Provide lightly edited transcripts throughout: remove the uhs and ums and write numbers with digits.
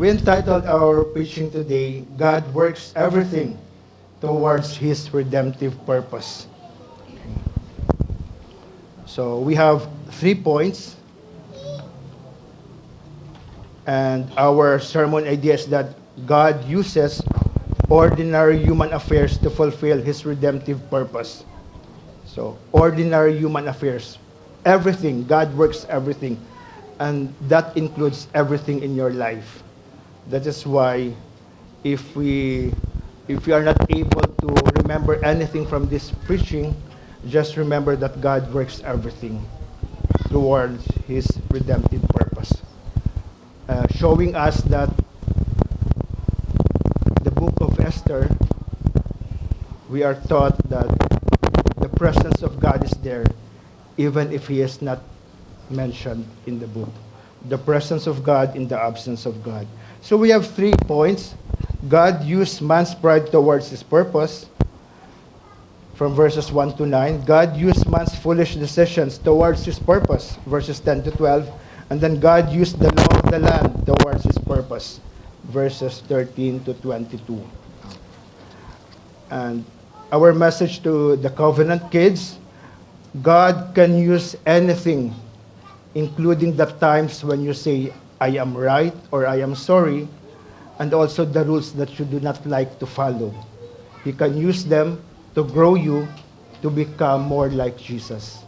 We entitled our preaching today, God Works Everything Towards His Redemptive Purpose. So we have 3 points. And our sermon idea is that God uses ordinary human affairs to fulfill His redemptive purpose. So, ordinary human affairs. Everything. God works everything. And that includes everything in your life. That is why if we are not able to remember anything from this preaching, just remember that God works everything towards His redemptive purpose. Showing us that the book of Esther, we are taught that the presence of God is there, even if He is not mentioned in the book. The presence of God in the absence of God. So we have 3 points. God used man's pride towards His purpose, from verses 1 to 9. God used man's foolish decisions towards His purpose, verses 10 to 12. And then God used the law of the land towards His purpose, verses 13 to 22. And our message to the covenant kids, God can use anything, including the times when you say, I am right or I am sorry, and also the rules that you do not like to follow. He can use them to grow you to become more like Jesus.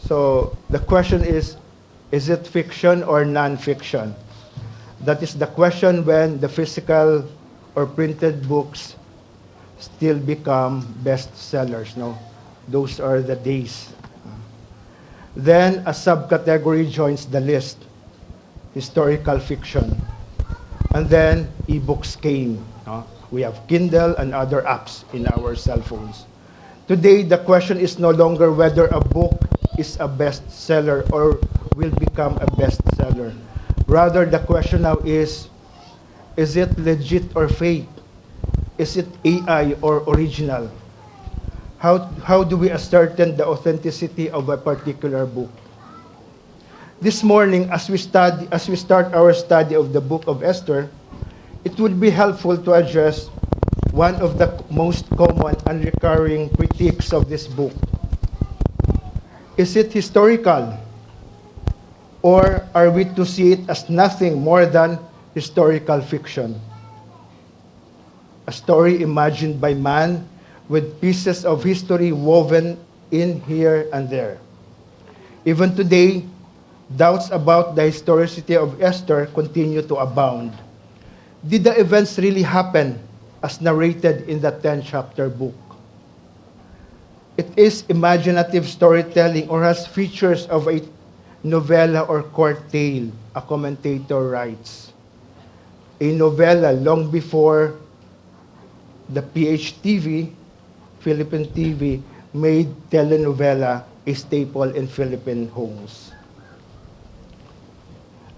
So the question is it fiction or non-fiction? That is the question when the physical or printed books still become bestsellers. No? Those are the days. Then a subcategory joins the list, historical fiction. And then ebooks came. No? We have Kindle and other apps in our cell phones. Today, the question is no longer whether a book is a bestseller or will become a bestseller. Rather, the question now is it legit or fake? Is it AI or original? How do we ascertain the authenticity of a particular book? This morning, as we start our study of the book of Esther, it would be helpful to address one of the most common and recurring critiques of this book. Is it historical? Or are we to see it as nothing more than historical fiction? A story imagined by man with pieces of history woven in here and there. Even today, doubts about the historicity of Esther continue to abound. Did the events really happen as narrated in the 10-chapter book? It is imaginative storytelling or has features of a novella or court tale, a commentator writes. A novella long before the PHTV, Philippine TV, made telenovela a staple in Philippine homes.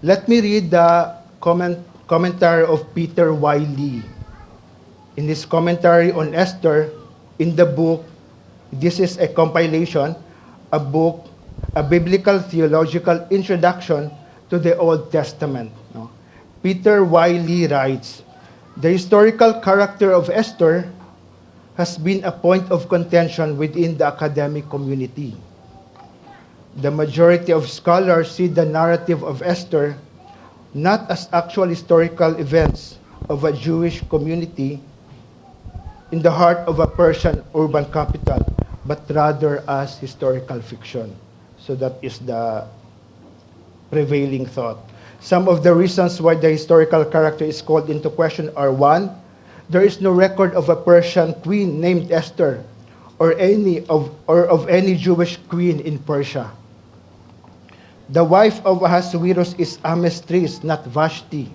Let me read the commentary of Peter Y. Lee. In his commentary on Esther, in the book, this is a compilation, a book, a biblical theological introduction to the Old Testament. No? Peter Y. Lee writes, the historical character of Esther has been a point of contention within the academic community. The majority of scholars see the narrative of Esther not as actual historical events of a Jewish community in the heart of a Persian urban capital, but rather as historical fiction. So that is the prevailing thought. Some of the reasons why the historical character is called into question are: 1, there is no record of a Persian queen named Esther or of any Jewish queen in Persia. The wife of Ahasuerus is Amestris, not Vashti,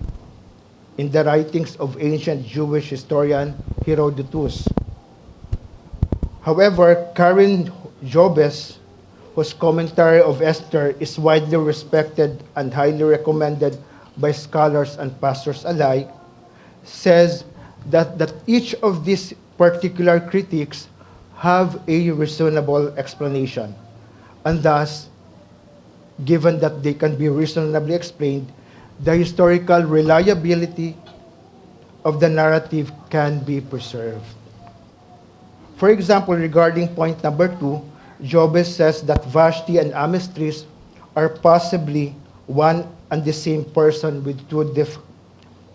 in the writings of ancient Jewish historian Herodotus. However, Karen Jobes, whose commentary of Esther is widely respected and highly recommended by scholars and pastors alike, says that each of these particular critiques have a reasonable explanation, and thus given that they can be reasonably explained, the historical reliability of the narrative can be preserved. For example, regarding point number 2, Jobes says that Vashti and Amestris are possibly one and the same person with two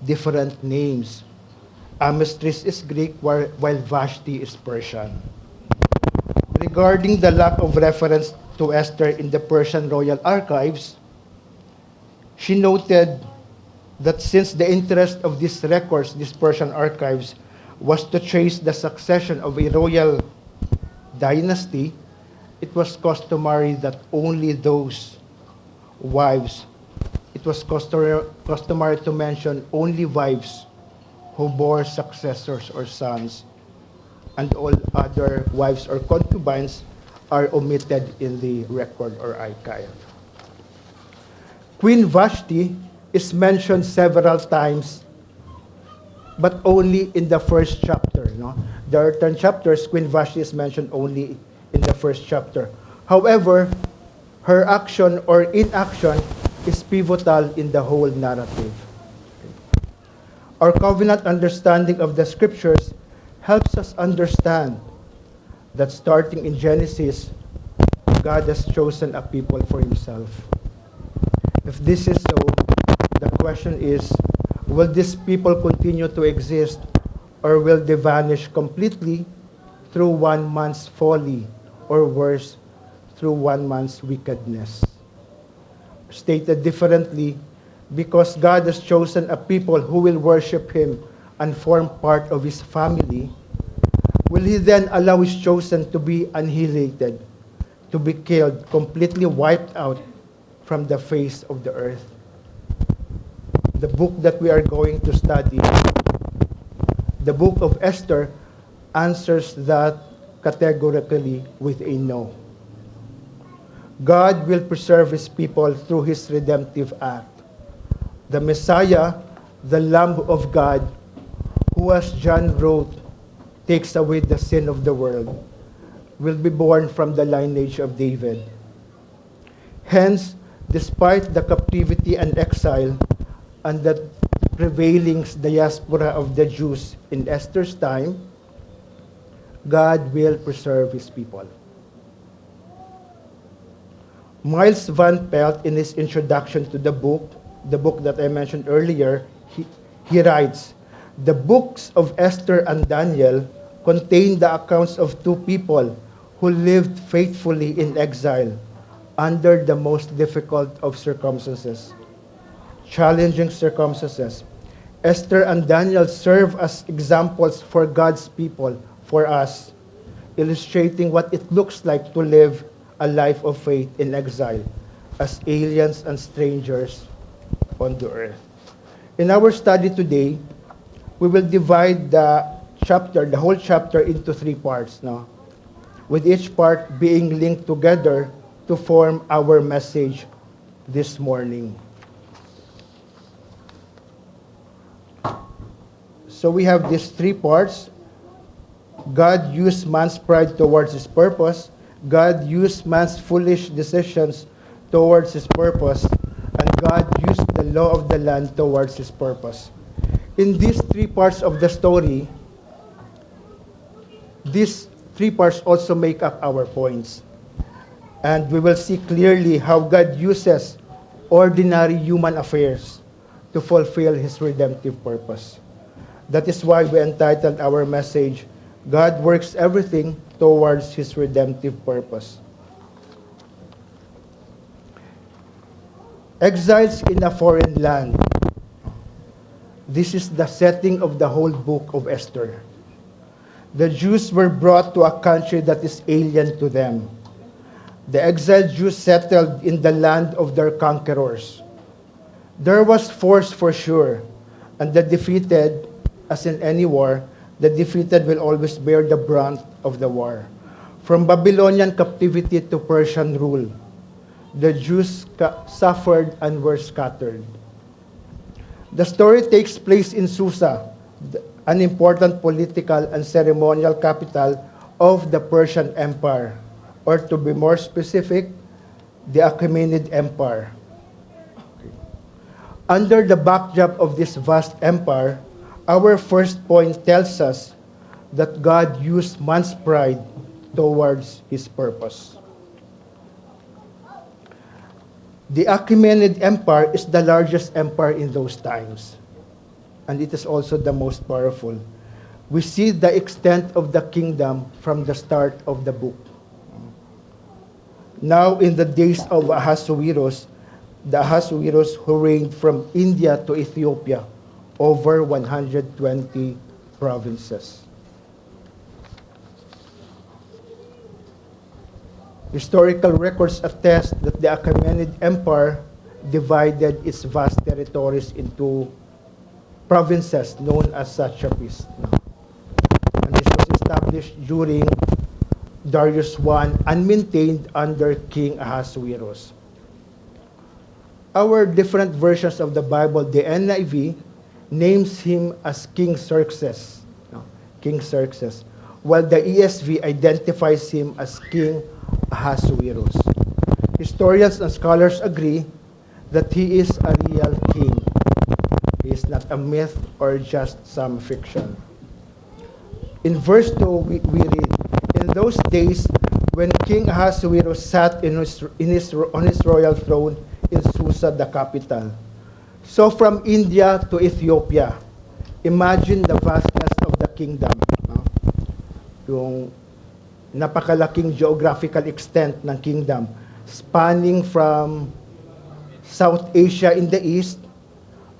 different names. Amestris is Greek while Vashti is Persian. Regarding the lack of reference to Esther in the Persian royal archives, she noted that since the interest of these records, these Persian archives, was to trace the succession of a royal dynasty, it was customary that only those wives, it was customary to mention only wives who bore successors or sons, and all other wives or concubines are omitted in the record or archive. Queen Vashti is mentioned several times, but only in the first chapter. No? There are 10 chapters, Queen Vashti is mentioned only in the first chapter. However, her action or inaction is pivotal in the whole narrative. Our covenant understanding of the scriptures helps us understand that starting in Genesis, God has chosen a people for himself. If this is so, the question is, will these people continue to exist, or will they vanish completely through one man's folly, or worse, through one man's wickedness? Stated differently, because God has chosen a people who will worship him and form part of his family, will he then allow his chosen to be annihilated, to be killed, completely wiped out from the face of the earth? The book that we are going to study, the book of Esther, answers that categorically with a no. God will preserve his people through his redemptive act. The Messiah, the Lamb of God, who, as John wrote, takes away the sin of the world, will be born from the lineage of David. Hence, despite the captivity and exile and the prevailing diaspora of the Jews in Esther's time, God will preserve his people. Miles Van Pelt, in his introduction to the book that I mentioned earlier, he writes, "The books of Esther and Daniel contain the accounts of two people who lived faithfully in exile under the most difficult of circumstances, challenging circumstances. Esther and Daniel serve as examples for God's people, for us, illustrating what it looks like to live a life of faith in exile, as aliens and strangers on the earth." In our study today, we will divide the whole chapter into 3 parts now, with each part being linked together to form our message this morning. So we have these 3 parts. God used man's pride towards his purpose. God used man's foolish decisions towards his purpose. And God used the law of the land towards his purpose. In these 3 parts of the story, these 3 parts also make up our points. And we will see clearly how God uses ordinary human affairs to fulfill his redemptive purpose. That is why we entitled our message, God Works Everything Towards His Redemptive Purpose. Exiles in a foreign land. This is the setting of the whole book of Esther. The Jews were brought to a country that is alien to them. The exiled Jews settled in the land of their conquerors. There was force for sure, and the defeated, as in any war, the defeated will always bear the brunt of the war. From Babylonian captivity to Persian rule, the Jews suffered and were scattered. The story takes place in Susa, an important political and ceremonial capital of the Persian Empire, or to be more specific, the Achaemenid Empire. Under the backdrop of this vast empire, our first point tells us that God used man's pride towards his purpose. The Achaemenid Empire is the largest empire in those times, and it is also the most powerful. We see the extent of the kingdom from the start of the book. Now, in the days of Ahasuerus, the Ahasuerus who reigned from India to Ethiopia, over 120 provinces. Historical records attest that the Achaemenid Empire divided its vast territories into provinces known as satrapies. And this was established during Darius I and maintained under King Ahasuerus. Our different versions of the Bible, the NIV, names him as King Xerxes, King Xerxes, while the ESV identifies him as King Ahasuerus. Historians and scholars agree that he is a real king. He is not a myth or just some fiction. In verse 2, we read, "In those days, when King Ahasuerus sat on his royal throne in Susa, the capital." So from India to Ethiopia, imagine the vastness of the kingdom. No? Yung napakalaking geographical extent ng kingdom, spanning from South Asia in the east,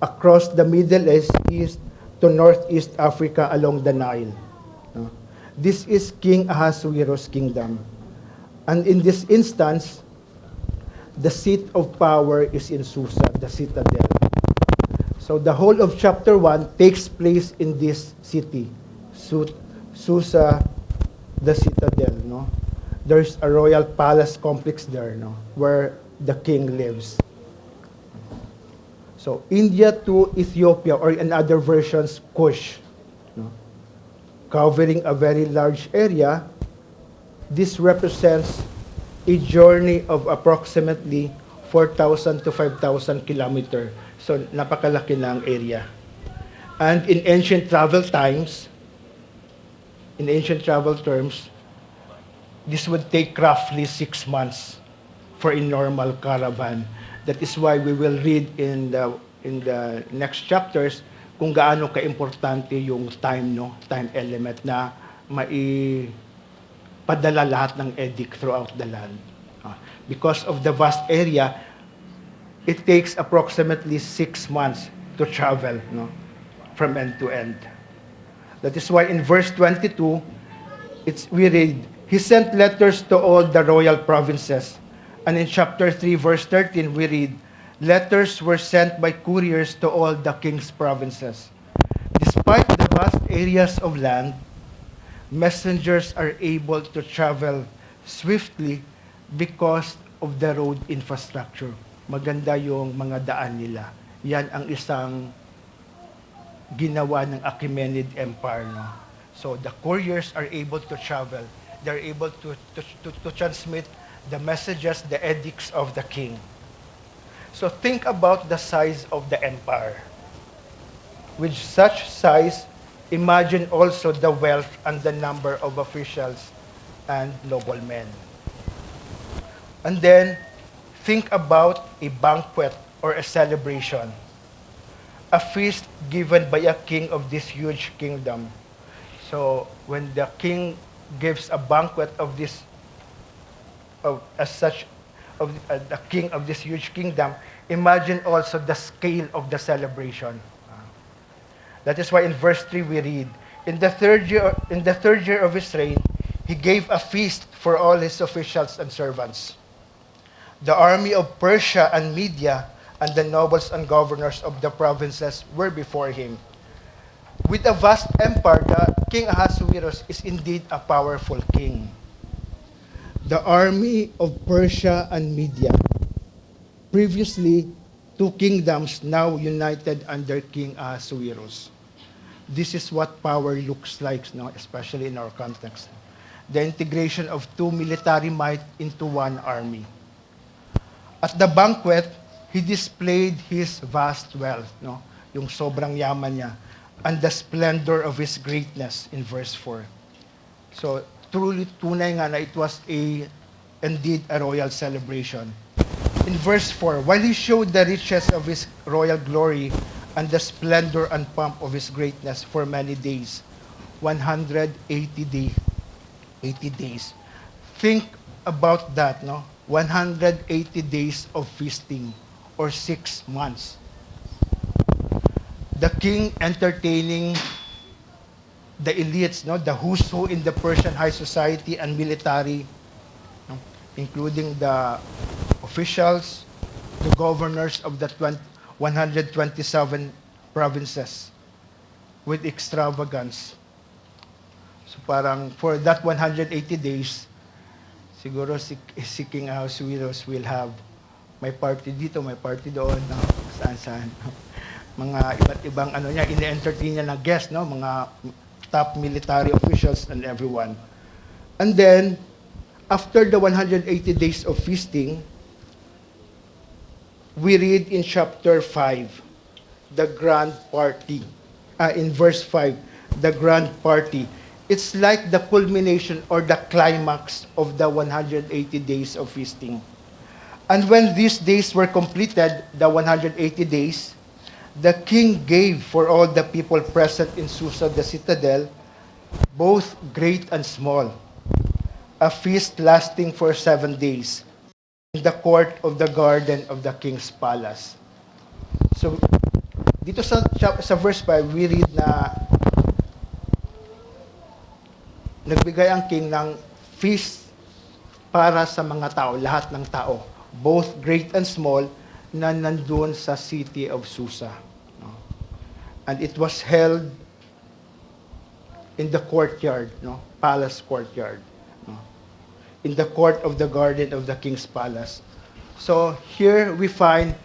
across the Middle East to Northeast Africa along the Nile. No? This is King Ahasuerus' kingdom. And in this instance, the seat of power is in Susa, the citadel. So the whole of chapter 1 takes place in this city, Susa, the citadel. No? There's a royal palace complex there, no? Where the king lives. So India to Ethiopia, or in other versions, Kush, no? Covering a very large area. This represents a journey of approximately 4,000 to 5,000 kilometers. So, napakalaki na ang area. And in ancient travel terms, this would take roughly 6 months for a normal caravan. That is why we will read in the next chapters kung gaano ka-importante yung time, no? Time element na padala lahat ng edict throughout the land. Because of the vast area, it takes approximately 6 months to travel, no? From end to end. That is why in verse 22, we read, "He sent letters to all the royal provinces." And in chapter 3, verse 13, we read, "Letters were sent by couriers to all the king's provinces." Despite the vast areas of land, messengers are able to travel swiftly because of the road infrastructure. Maganda yung mga daan nila. Yan ang isang ginawa ng Achaemenid Empire. No? So the couriers are able to travel. They're able to transmit the messages, the edicts of the king. So think about the size of the empire. With such size, imagine also the wealth and the number of officials and noblemen. And then, think about a banquet or a celebration, a feast given by a king of this huge kingdom. So, when the king gives a banquet of this, the king of this huge kingdom, imagine also the scale of the celebration. That is why in verse 3 we read, in the third year of his reign, he gave a feast for all his officials and servants. The army of Persia and Media and the nobles and governors of the provinces were before him. With a vast empire, the King Ahasuerus is indeed a powerful king. The army of Persia and Media, previously two kingdoms now united under King Ahasuerus. This is what power looks like, no? Especially in our context. The integration of two military might into one army. At the banquet, he displayed his vast wealth, no? Yung sobrang yaman niya, and the splendor of his greatness in verse 4. So, truly tunay nga na it was indeed a royal celebration. In verse 4, while he showed the riches of his royal glory and the splendor and pomp of his greatness for many days, 180 days. Think about that, no? 180 days of feasting or 6 months. The king entertaining the elites, no, the who's who in the Persian high society and military, no, including the officials, the governors of the 127 provinces with extravagance. So parang for that 180 days, siguro si King Ahasuerus will have may party dito, may party doon, no, saan-saan. Mga iba't ibang ano niya, ine-entertain niya ng guest, no, mga top military officials and everyone. And then, after the 180 days of feasting, we read in chapter 5, the grand party. In verse 5, the grand party. It's like the culmination or the climax of the 180 days of feasting. And when these days were completed, the 180 days, the king gave for all the people present in Susa the citadel, both great and small, a feast lasting for 7 days in the court of the garden of the king's palace. So, dito sa verse 5, we read na nagbigay ang king ng feast para sa mga tao, lahat ng tao, both great and small, na nandun sa city of Susa. No? And it was held in the courtyard, no? Palace courtyard. No? In the court of the garden of the king's palace. So here we find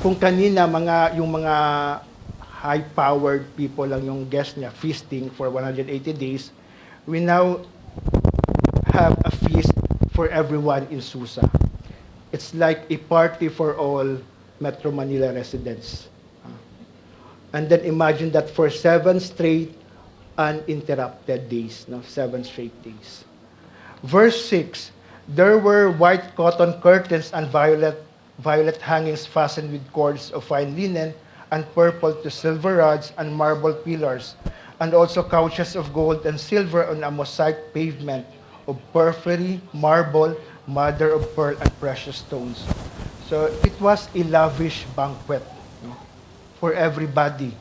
kung kanina yung mga high-powered people lang yung guest niya feasting for 180 days, we now have a feast for everyone in Susa. It's like a party for all Metro Manila residents. And then imagine that for 7 straight uninterrupted days, no? 7 straight days. Verse 6, there were white cotton curtains and violet hangings fastened with cords of fine linen and purple to silver rods and marble pillars, and also couches of gold and silver on a mosaic pavement of porphyry, marble, mother of pearl, and precious stones. So it was a lavish banquet, no, for everybody.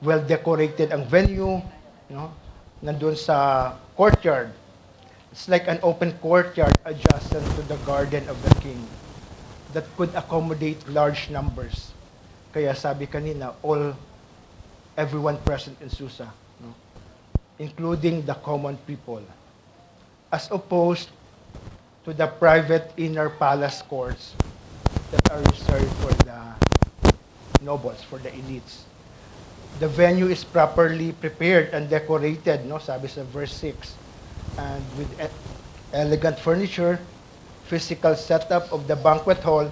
Well decorated ang venue, no, nandun sa courtyard. It's like an open courtyard adjacent to the garden of the king that could accommodate large numbers. Kaya sabi kanina, everyone present in Susa, no, including the common people, as opposed to the private inner palace courts that are reserved for the nobles, for the elites. The venue is properly prepared and decorated, no, sabi sa verse 6, and with elegant furniture, physical setup of the banquet hall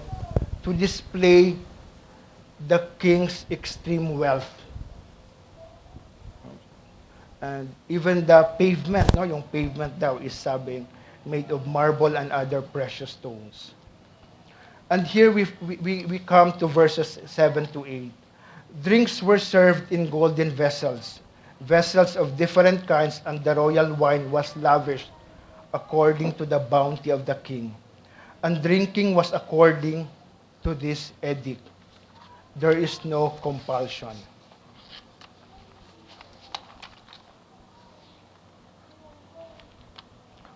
to display the king's extreme wealth. And even the pavement, no, yung pavement daw is sabing made of marble and other precious stones. And here we come to verses 7 to 8. Drinks were served in golden vessels, vessels of different kinds, and the royal wine was lavished according to the bounty of the king. And drinking was according to this edict. There is no compulsion.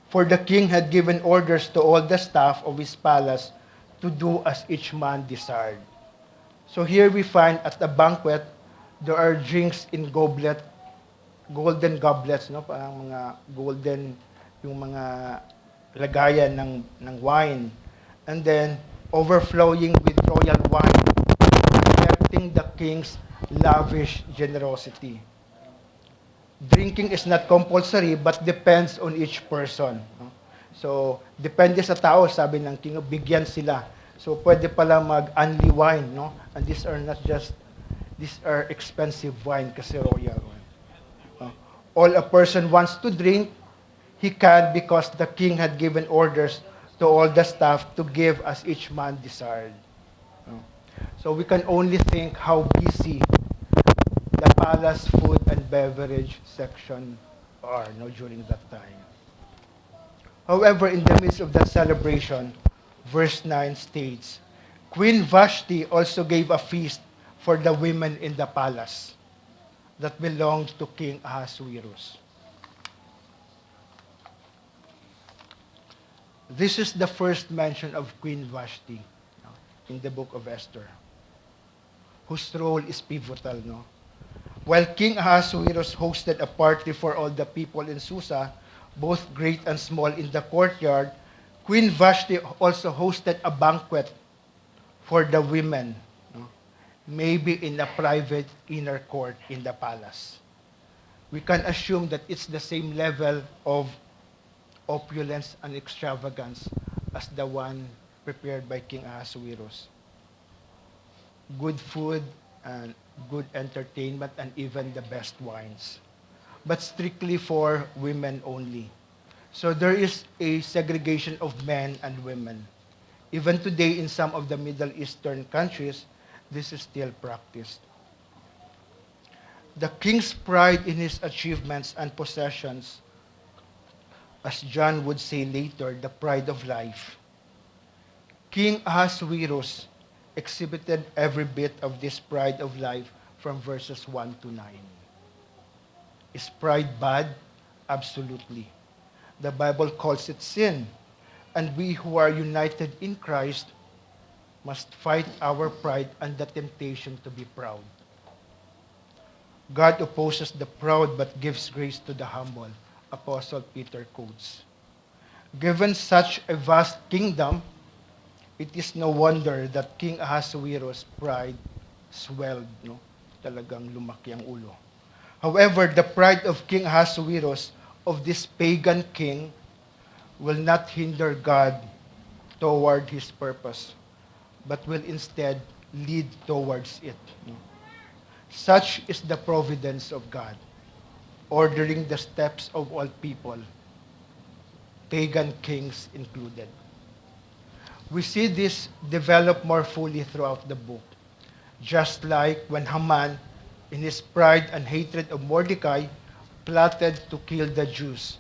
For the king had given orders to all the staff of his palace to do as each man desired. So here we find at the banquet, there are drinks in golden goblets, no? Parang mga golden, yung mga lagayan ng wine. And then, overflowing with royal wine, reflecting the king's lavish generosity. Drinking is not compulsory but depends on each person. No? So, depende sa tao, sabi ng king, bigyan sila. So, pwede pala mag-only wine, no? And these are expensive wine kasi royal wine. All a person wants to drink, he can because the king had given orders to all the staff to give as each man desired. No? So we can only think how busy the palace food and beverage section are, no, during that time. However, in the midst of that celebration, verse 9 states, Queen Vashti also gave a feast for the women in the palace that belonged to King Ahasuerus. This is the first mention of Queen Vashti, no, in the book of Esther, whose role is pivotal. No? While King Ahasuerus hosted a party for all the people in Susa, both great and small, in the courtyard, Queen Vashti also hosted a banquet for the women, no? Maybe in a private inner court in the palace. We can assume that it's the same level of opulence and extravagance as the one prepared by King Ahasuerus. Good food and good entertainment and even the best wines, but strictly for women only. So there is a segregation of men and women. Even today in some of the Middle Eastern countries, this is still practiced. The king's pride in his achievements and possessions, as John would say later, the pride of life. King Ahasuerus exhibited every bit of this pride of life from verses 1 to 9. Is pride bad? Absolutely. The Bible calls it sin. And we who are united in Christ must fight our pride and the temptation to be proud. God opposes the proud but gives grace to the humble, Apostle Peter quotes. Given such a vast kingdom, it is no wonder that King Ahasuerus' pride swelled, no? Talagang lumaki ang ulo. However, the pride of King Ahasuerus, of this pagan king, will not hinder God toward his purpose, but will instead lead towards it. No? Such is the providence of God, ordering the steps of all people, pagan kings included. We see this develop more fully throughout the book. Just like when Haman, in his pride and hatred of Mordecai, plotted to kill the Jews,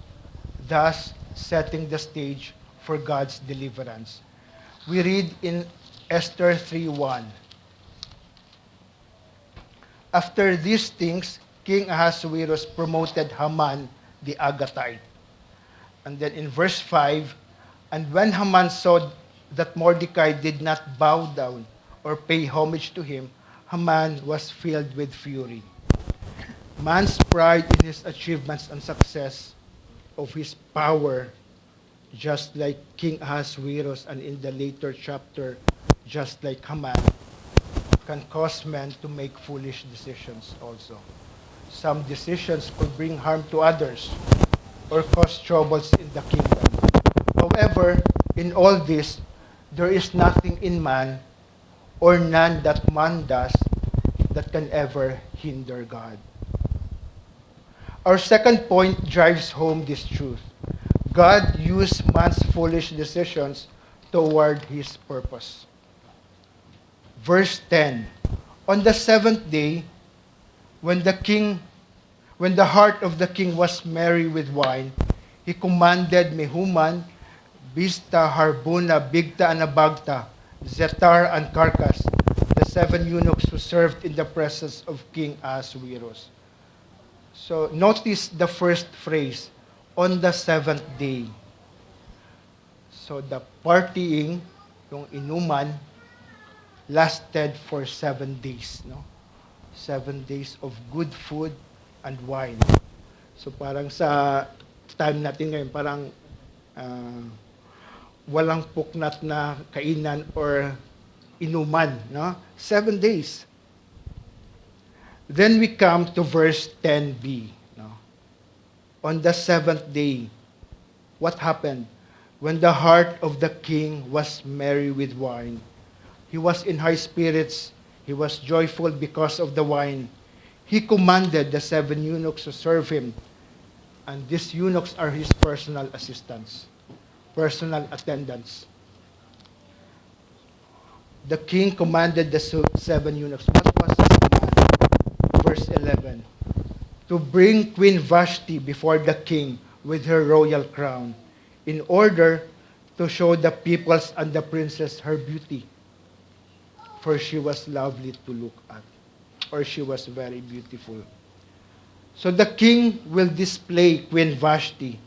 thus setting the stage for God's deliverance. We read in Esther 3:1. After these things, King Ahasuerus promoted Haman the Agagite. And then in verse 5, and when Haman saw that Mordecai did not bow down or pay homage to him, Haman was filled with fury. Man's pride in his achievements and success, of his power, just like King Ahasuerus, and in the later chapter, just like Haman, can cause men to make foolish decisions also. Some decisions could bring harm to others or cause troubles in the kingdom. However, in all this, there is nothing in man or none that man does that can ever hinder God. Our second point drives home this truth. God used man's foolish decisions toward his purpose. Verse 10, on the seventh day, when the heart of the king was merry with wine, he commanded Mehuman, Biztha, Harbona, Bigta, and Abagtha, Zetar, and Carcas, the 7 eunuchs who served in the presence of King Ahasuerus. So notice the first phrase, on the seventh day. So the partying, yung inuman, lasted for 7 days. No? 7 days of good food and wine. So parang sa time natin ngayon, parang walang puknat na kainan or inuman. No? 7 days. Then we come to verse 10b. No? On the seventh day, what happened? When the heart of the king was merry with wine, he was in high spirits, he was joyful because of the wine. He commanded the 7 eunuchs to serve him, and these eunuchs are his personal assistants, personal attendants. The king commanded the 7 eunuchs. What was his command? Verse 11. To bring Queen Vashti before the king with her royal crown, in order to show the peoples and the princess her beauty. For she was lovely to look at, or she was very beautiful. So the king will display Queen Vashti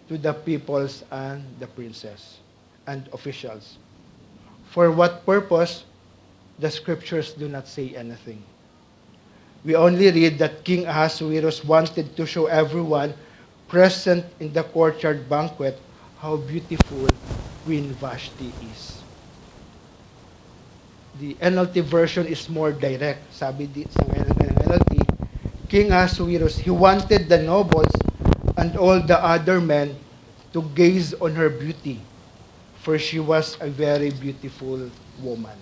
to the peoples and the princess and officials. For what purpose? The scriptures do not say anything. We only read that King Ahasuerus wanted to show everyone present in the courtyard banquet how beautiful Queen Vashti is. The NLT version is more direct. Sabi sa NLT, King Ahasuerus, he wanted the nobles and all the other men to gaze on her beauty, for she was a very beautiful woman.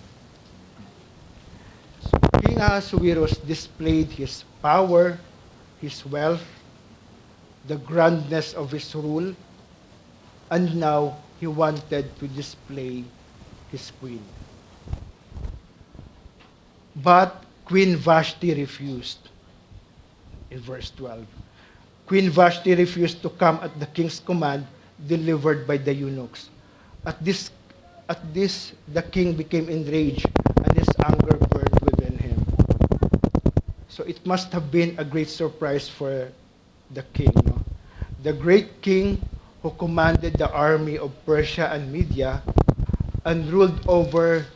So King Ahasuerus displayed his power, his wealth, the grandness of his rule, and now he wanted to display his queen. But Queen Vashti refused. In verse 12, Queen Vashti refused to come at the king's command delivered by the eunuchs. At this, the king became enraged, and his anger burned within him. So it must have been a great surprise for the king. No? The great king who commanded the army of Persia and Media and ruled over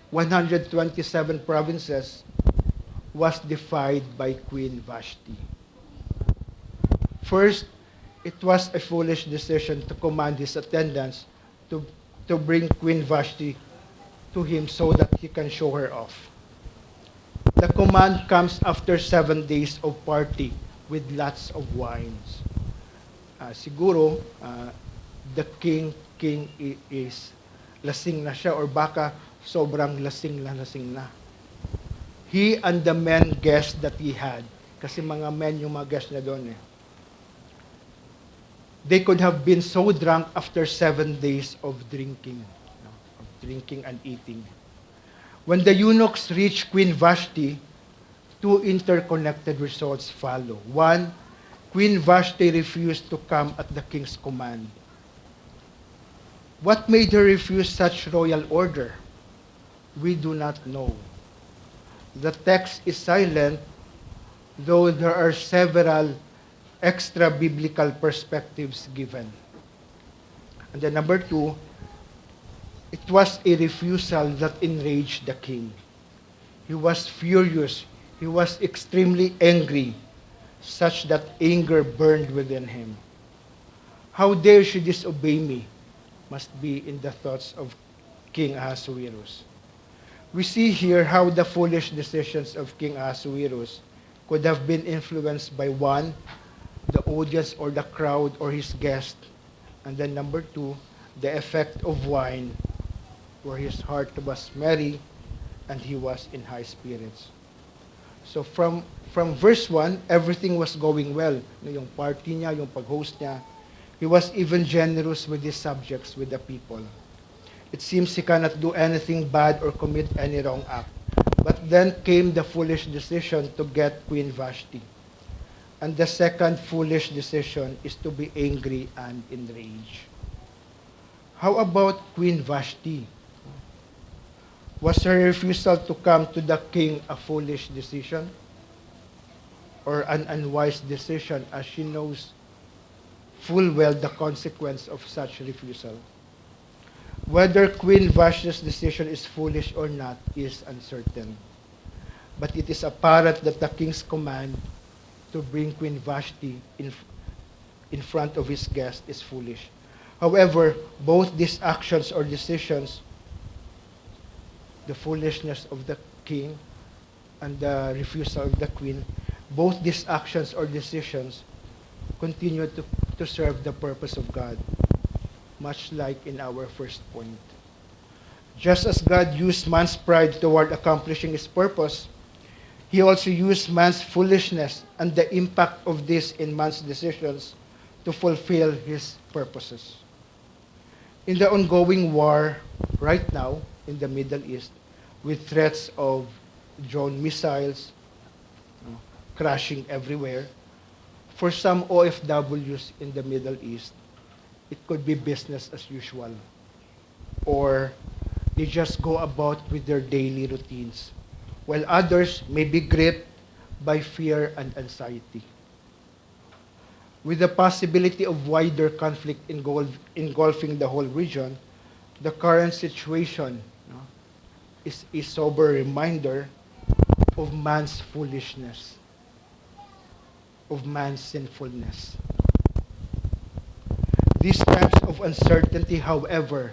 127 provinces was defied by Queen Vashti. First, it was a foolish decision to command his attendants to bring Queen Vashti to him so that he can show her off. The command comes after 7 days of party with lots of wines. Siguro, the king is lasing na siya, or baka sobrang lasing na. He and the men guests that he had, kasi mga men yung mga guests na doon eh. They could have been so drunk after 7 days of drinking and eating. When the eunuchs reached Queen Vashti, 2 interconnected results follow. 1, Queen Vashti refused to come at the king's command. What made her refuse such royal order? We do not know. The text is silent, though there are several extra biblical perspectives given. And then number 2, it was a refusal that enraged the king. He was furious. He was extremely angry, such that anger burned within him. How dare she disobey me? Must be in the thoughts of King Ahasuerus. We see here how the foolish decisions of King Ahasuerus could have been influenced by 1, the audience or the crowd or his guest, and then number 2, the effect of wine, where his heart was merry and he was in high spirits. So from verse 1, everything was going well. Yung party niya, yung pag-host niya, he was even generous with his subjects, with the people. It seems he cannot do anything bad or commit any wrong act. But then came the foolish decision to get Queen Vashti. And the second foolish decision is to be angry and enraged. How about Queen Vashti? Was her refusal to come to the king a foolish decision? Or an unwise decision, as she knows full well the consequence of such refusal? Whether Queen Vashti's decision is foolish or not is uncertain. But it is apparent that the king's command to bring Queen Vashti in front of his guest is foolish. However, both these actions or decisions, the foolishness of the king and the refusal of the queen, both these actions or decisions continue to serve the purpose of God. much like in our first point. Just as God used man's pride toward accomplishing his purpose, he also used man's foolishness and the impact of this in man's decisions to fulfill his purposes. In the ongoing war right now in the Middle East, with threats of drone missiles crashing everywhere, for some OFWs in the Middle East, it could be business as usual. Or they just go about with their daily routines, while others may be gripped by fear and anxiety. With the possibility of wider conflict engulfing the whole region, the current situation is a sober reminder of man's foolishness, of man's sinfulness. These times of uncertainty, however,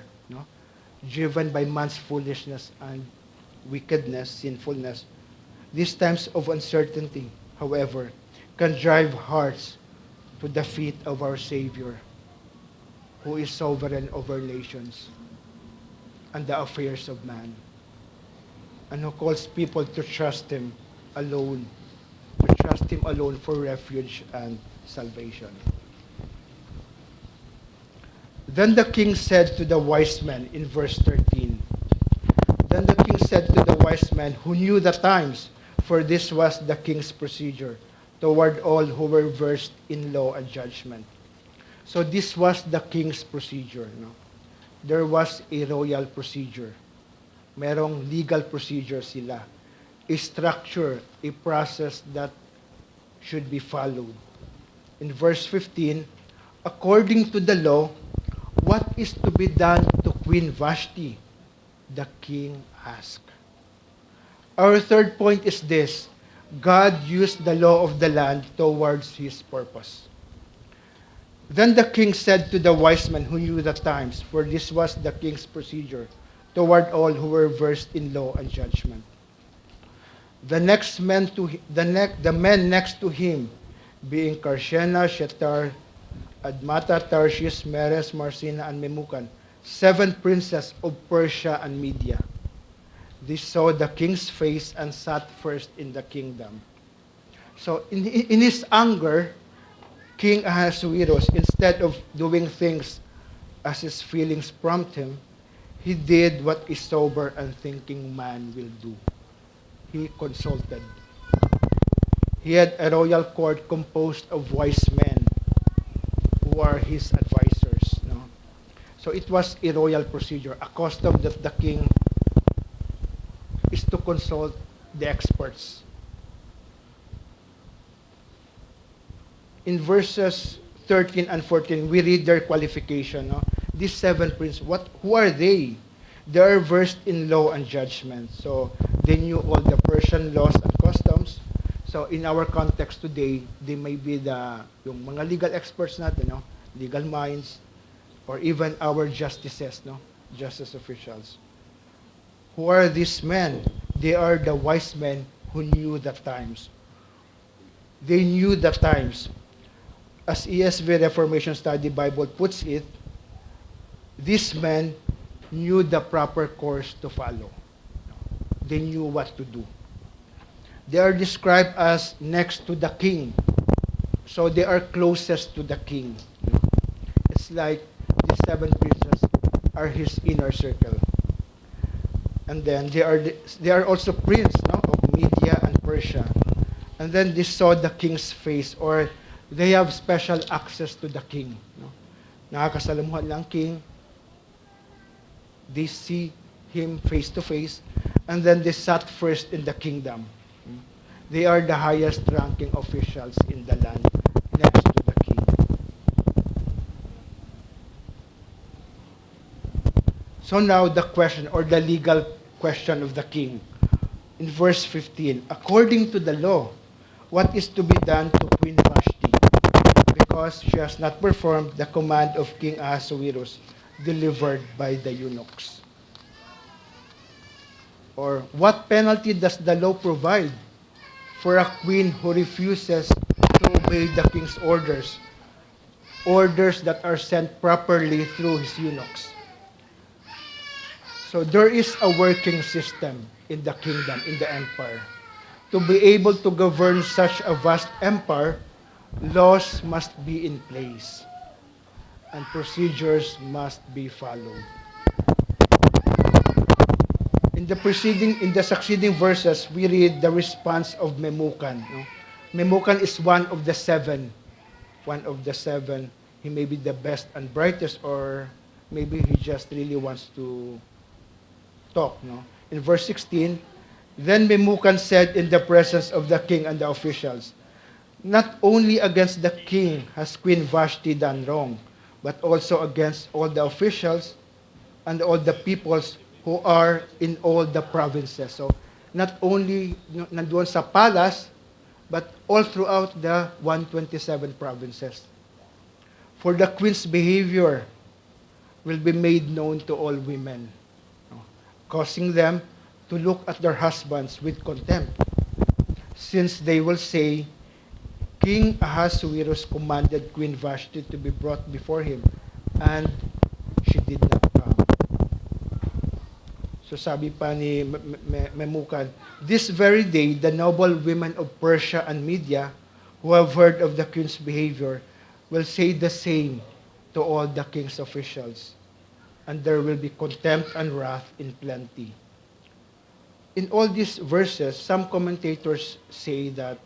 driven by man's foolishness and wickedness, sinfulness, these times of uncertainty, however, can drive hearts to the feet of our Savior, who is sovereign over nations and the affairs of man, and who calls people to trust Him alone, for refuge and salvation. Then the king said to the wise men in verse 13, Then the king said to the wise men who knew the times, for this was the king's procedure toward all who were versed in law and judgment. So this was the king's procedure. There was a royal procedure. Merong legal procedure sila. A structure, a process that should be followed. In verse 15, according to the law, what is to be done to Queen Vashti? The king asked. Our third point is this: God used the law of the land towards his purpose. Then the king said to the wise men who knew the times, for this was the king's procedure toward all who were versed in law and judgment. The men next to him, being Karshena, Shetar, Admata, Tarshish, Meres, Marsina, and Memucan, 7 princes of Persia and Media. They saw the king's face and sat first in the kingdom. So in his anger, King Ahasuerus, instead of doing things as his feelings prompt him, he did what a sober and thinking man will do. He consulted. He had a royal court composed of wise men who are his advisors. So it was a royal procedure, a custom that the king is to consult the experts. In verses 13 and 14, we read their qualification. These 7 princes, who are they? They are versed in law and judgment. So they knew all the Persian laws and customs. So in our context today, they may be yung mga legal experts natin, legal minds, or even our justices, justice officials. Who are these men? They are the wise men who knew the times. They knew the times. As ESV Reformation Study Bible puts it, these men knew the proper course to follow. They knew what to do. They are described as next to the king. So they are closest to the king. It's like these 7 princes are his inner circle. And then they are also prince of Media and Persia. And then they saw the king's face, or they have special access to the king. Nakakasalamuhan lang king. They see him face to face, and then they sat first in the kingdom. They are the highest ranking officials in the land, next to the king. So now the question, or the legal question of the king. In verse 15, according to the law, what is to be done to Queen Vashti, because she has not performed the command of King Ahasuerus delivered by the eunuchs? Or what penalty does the law provide for a queen who refuses to obey the king's orders orders that are sent properly through his eunuchs. So there is a working system in the kingdom, in the empire. To be able to govern such a vast empire, laws must be in place and procedures must be followed. In the succeeding verses, we read the response of Memucan. No? Memucan is one of the seven. One of the seven. He may be the best and brightest, or maybe he just really wants to talk. No? In verse 16, then Memucan said in the presence of the king and the officials, not only against the king has Queen Vashti done wrong, but also against all the officials and all the peoples who are in all the provinces. So, not only nandoon sa palace, but all throughout the 127 provinces. For the queen's behavior will be made known to all women, causing them to look at their husbands with contempt, since they will say, King Ahasuerus commanded Queen Vashti to be brought before him, and she did not come. So sabi pa ni Memucan, this very day, the noble women of Persia and Media, who have heard of the queen's behavior, will say the same to all the king's officials, and there will be contempt and wrath in plenty. In all these verses, some commentators say that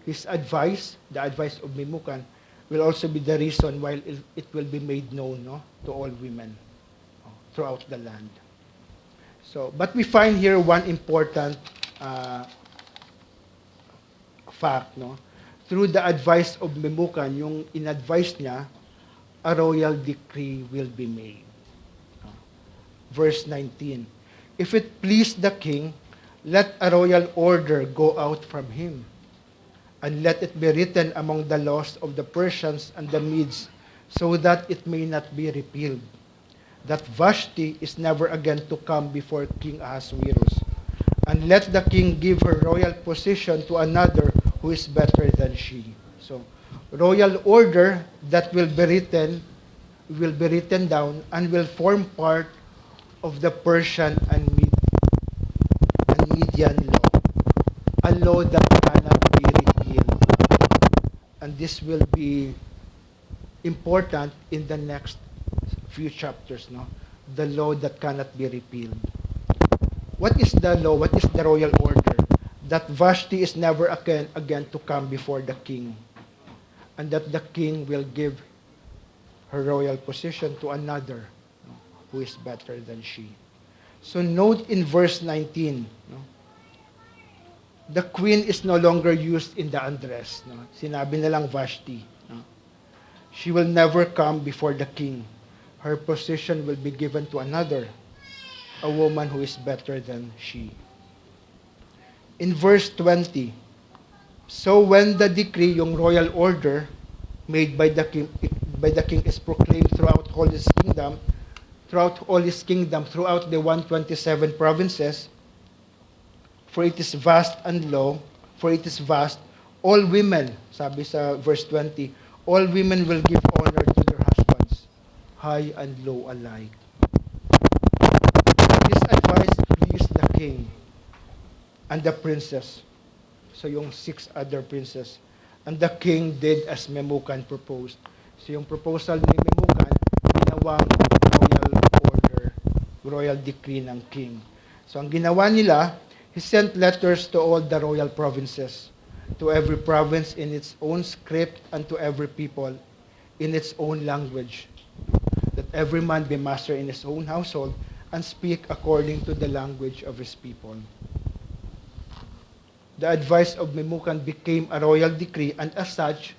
his advice, the advice of Memucan, will also be the reason why it will be made known, no, to all women throughout the land. So, but we find here one important fact, no? Through the advice of Memucan, yung in-advise niya, a royal decree will be made. Verse 19, if it please the king, let a royal order go out from him, and let it be written among the laws of the Persians and the Medes, so that it may not be repealed, that Vashti is never again to come before King Ahasuerus, and let the king give her royal position to another who is better than she. So, royal order that will be written down and will form part of the Persian and Median law, a law that cannot be repealed. And this will be important in the next few chapters, no? The law that cannot be repealed. What is the law? What is the royal order? That Vashti is never again to come before the king, and that the king will give her royal position to another, no, who is better than she. So note in verse 19, no, the queen is no longer used in the undress. No? Sinabi na lang Vashti. No? She will never come before the king. Her position will be given to another, a woman who is better than she. In verse 20, so when the decree, yung royal order made by the king is proclaimed throughout all his kingdom, throughout the 127 provinces, for it is vast and low, for it is vast, all women, sabi sa verse 20, all women will give honor to their husbands, high and low alike. This advice pleased the king and the princess. So yung 6 other princes. And the king did as Memucan proposed. So yung proposal ni Memucan, ginawang royal order, royal decree ng king. So ang ginawa nila, he sent letters to all the royal provinces, to every province in its own script, and to every people in its own language, that every man be master in his own household and speak according to the language of his people. The advice of Memucan became a royal decree, and as such,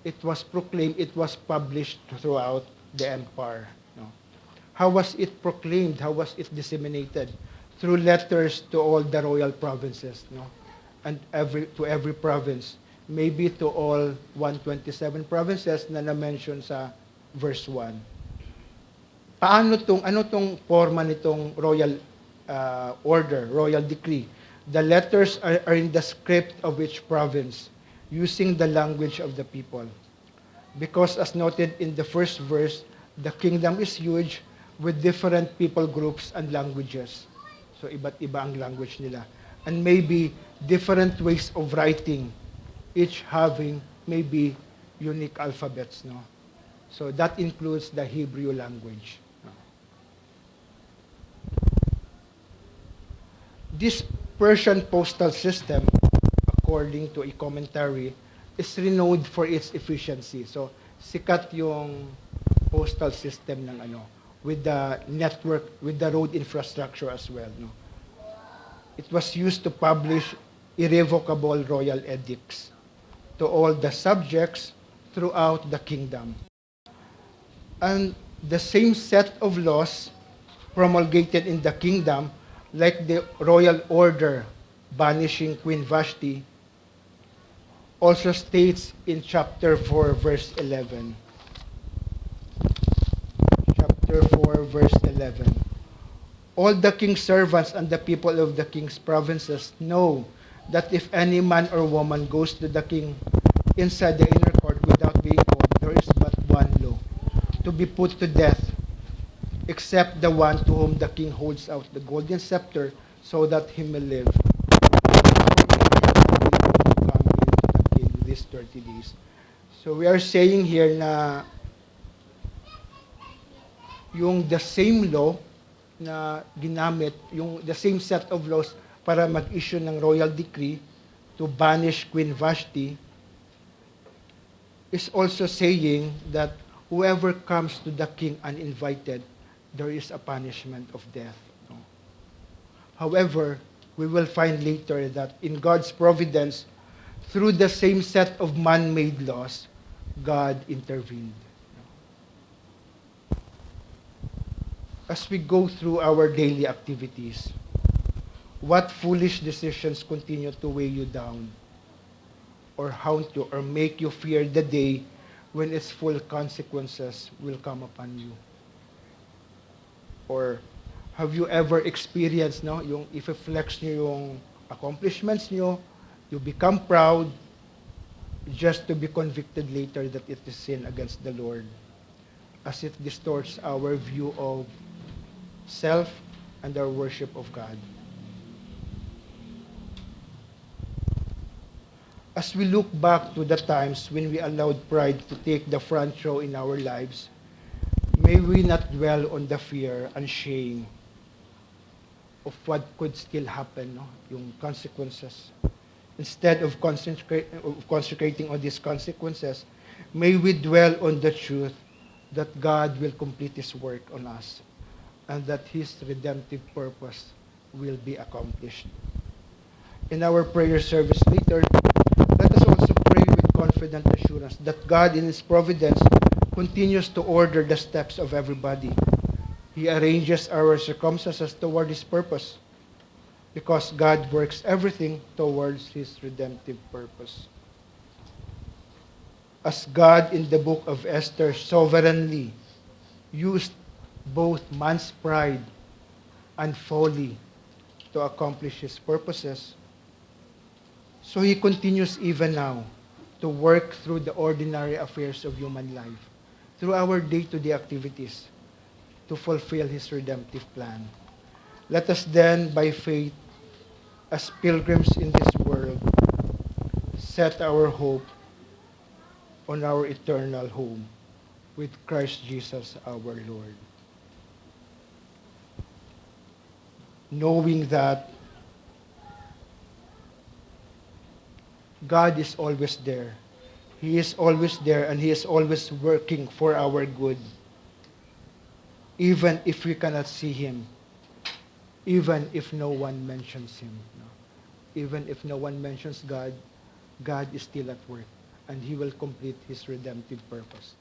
it was proclaimed, it was published throughout the empire. No? How was it proclaimed? How was it disseminated? Through letters to all the royal provinces, no? And to every province, maybe to all 127 provinces na na-mention sa verse 1. Ano tong forma nitong royal order, royal decree? The letters are in the script of each province, using the language of the people. Because as noted in the first verse, the kingdom is huge with different people groups and languages. So iba't iba ang language nila. And maybe different ways of writing, each having maybe unique alphabets. No? So that includes the Hebrew language. This Persian postal system, according to a commentary, is renowned for its efficiency. So, sikat yung postal system ng with the network, with the road infrastructure as well. No? It was used to publish irrevocable royal edicts to all the subjects throughout the kingdom. And the same set of laws promulgated in the kingdom, like the royal order banishing Queen Vashti, also states in chapter 4, verse 11. Chapter 4, verse 11. All the king's servants and the people of the king's provinces know that if any man or woman goes to the king inside the inner court without being called, there is but one law, to be put to death, except the one to whom the king holds out the golden scepter so that he may live. Come into the king these 30 days. So we are saying here na yung the same law na ginamit, yung the same set of laws para mag-issue ng royal decree to banish Queen Vashti is also saying that whoever comes to the king uninvited, there is a punishment of death. No? However, we will find later that in God's providence, through the same set of man-made laws, God intervened. As we go through our daily activities, what foolish decisions continue to weigh you down or haunt you or make you fear the day when its full consequences will come upon you? Or have you ever experienced, no, yung i-flex nyo yung accomplishments nyo, you become proud just to be convicted later that it is sin against the Lord, as it distorts our view of self and our worship of God. As we look back to the times when we allowed pride to take the front row in our lives, may we not dwell on the fear and shame of what could still happen, no? Yung consequences. Instead of concentrating on these consequences, may we dwell on the truth that God will complete His work on us and that His redemptive purpose will be accomplished. In our prayer service later, let us also pray with confident assurance that God in His providence continues to order the steps of everybody. He arranges our circumstances toward His purpose because God works everything towards His redemptive purpose. As God in the book of Esther sovereignly used both man's pride and folly to accomplish His purposes, so He continues even now to work through the ordinary affairs of human life, through our day-to-day activities, to fulfill His redemptive plan. Let us then, by faith, as pilgrims in this world, set our hope on our eternal home with Christ Jesus our Lord. Knowing that God is always there. He is always there and He is always working for our good. Even if we cannot see Him. Even if no one mentions Him. No? Even if no one mentions God, God is still at work and He will complete His redemptive purpose.